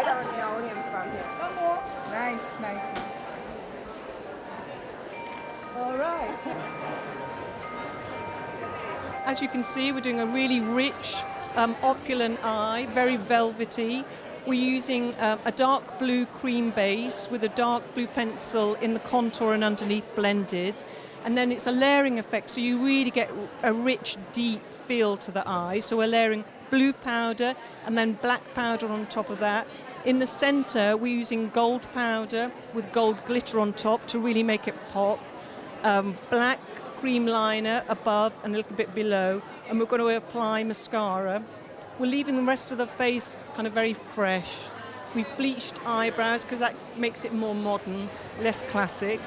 I don't know him from here. Nice, nice. All right. As you can see, we're doing a really rich, opulent eye, very velvety. We're using a dark blue cream base with a dark blue pencil in the contour and underneath blended. And then it's a layering effect, so you really get a rich, deep feel to the eye. So we're layering blue powder and then black powder on top of that. In the center, we're using gold powder with gold glitter on top to really make it pop. Black cream liner above and a little bit below. And we're going to apply mascara. We're leaving the rest of the face kind of very fresh. We've bleached eyebrows because that makes it more modern, less classic.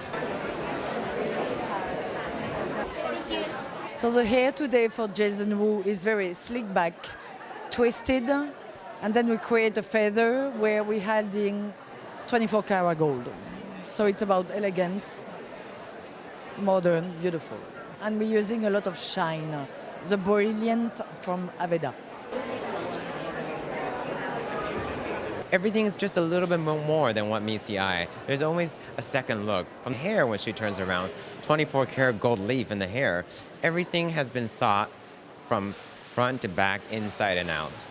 So the hair today for Jason Wu is very slick back, twisted, and then we create a feather where we're adding 24 karat gold. So it's about elegance, modern, beautiful. And we're using a lot of shine, the brilliant from Aveda. Everything is just a little bit more than what meets the eye. There's always a second look. From the hair, when she turns around, 24 karat gold leaf in the hair, everything has been thought from front to back, inside and out.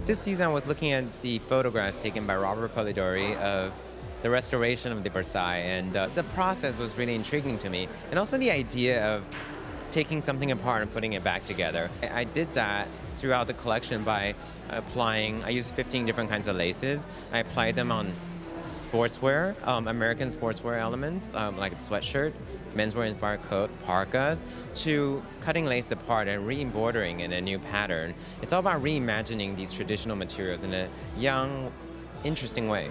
This season I was looking at the photographs taken by Robert Polidori of the restoration of the Versailles, and the process was really intriguing to me, and also the idea of taking something apart and putting it back together. I did that throughout the collection by applying, I used 15 different kinds of laces. I applied them on sportswear, American sportswear elements, like a sweatshirt, menswear-inspired coat, parkas, to cutting lace apart and re-embroidering in a new pattern. It's all about reimagining these traditional materials in a young, interesting way.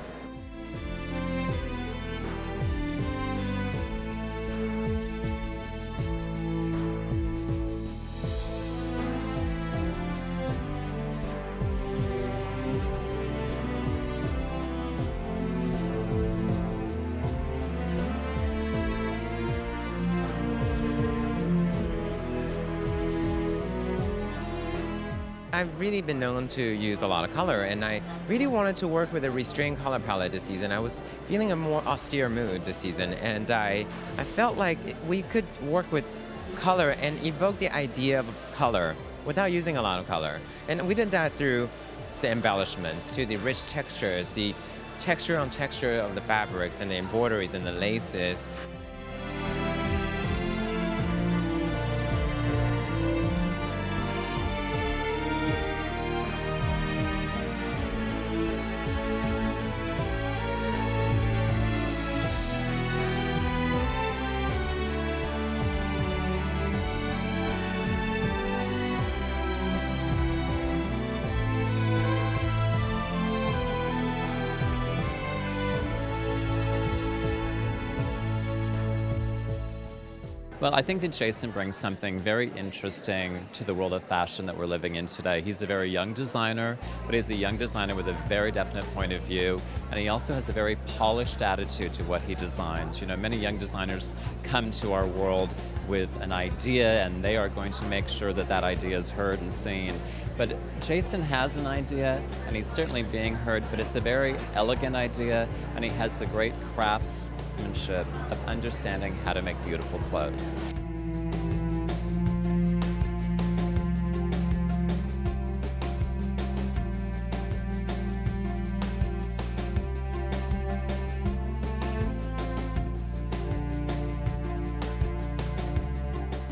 I've really been known to use a lot of color, and I really wanted to work with a restrained color palette this season. I was feeling a more austere mood this season, and I felt like we could work with color and evoke the idea of color without using a lot of color. And we did that through the embellishments, to the rich textures, the texture on texture of the fabrics and the embroideries and the laces. Well, I think that Jason brings something very interesting to the world of fashion that we're living in today. He's a very young designer, but he's a young designer with a very definite point of view, and he also has a very polished attitude to what he designs. You know, many young designers come to our world with an idea, and they are going to make sure that that idea is heard and seen. But Jason has an idea, and he's certainly being heard, but it's a very elegant idea, and he has the great craftsmanship of understanding how to make beautiful clothes.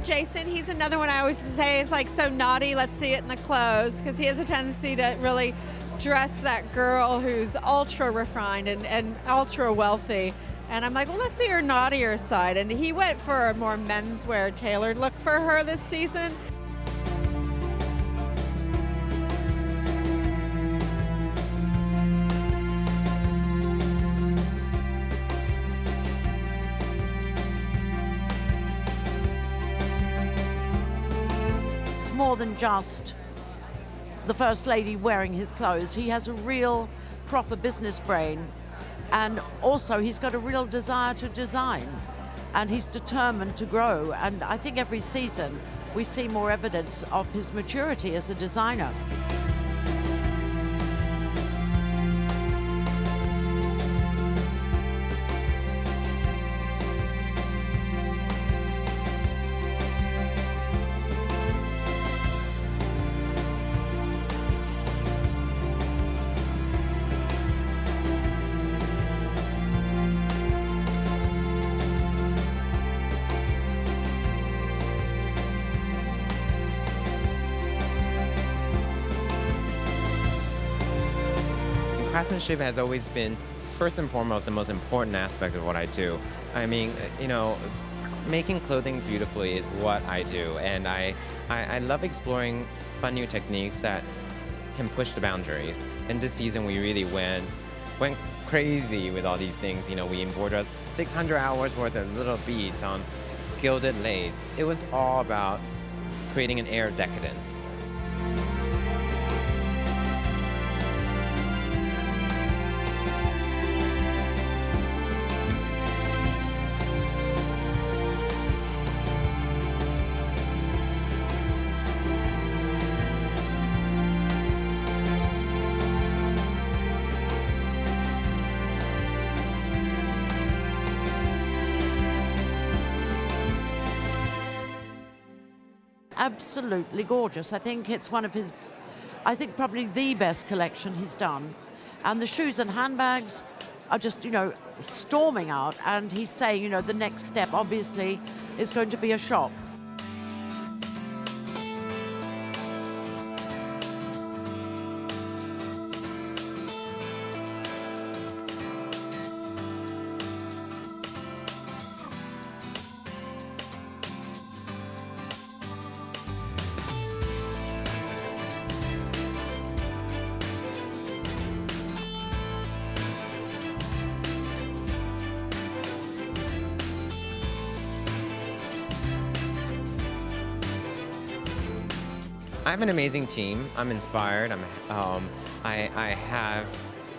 Jason, he's another one I always say is like so naughty, let's see it in the clothes, because he has a tendency to really dress that girl who's ultra refined and ultra wealthy. And I'm like, well, let's see her naughtier side. And he went for a more menswear tailored look for her this season. It's more than just the First Lady wearing his clothes. He has a real proper business brain. And also he's got a real desire to design, and he's determined to grow. And I think every season we see more evidence of his maturity as a designer. Craftsmanship has always been, first and foremost, the most important aspect of what I do. I mean, making clothing beautifully is what I do, and I love exploring fun new techniques that can push the boundaries. And this season, we really went crazy with all these things. We embroidered 600 hours worth of little beads on gilded lace. It was all about creating an air of decadence. Absolutely gorgeous. I think it's one of his, probably the best collection he's done. And the shoes and handbags are just, storming out. And he's saying, the next step obviously is going to be a shop. I have an amazing team. I'm inspired. I have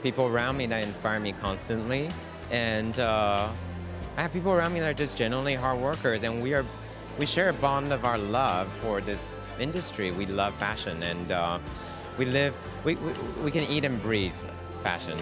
people around me that inspire me constantly, and I have people around me that are just genuinely hard workers, and we share a bond of our love for this industry. We love fashion, and we can eat and breathe fashion.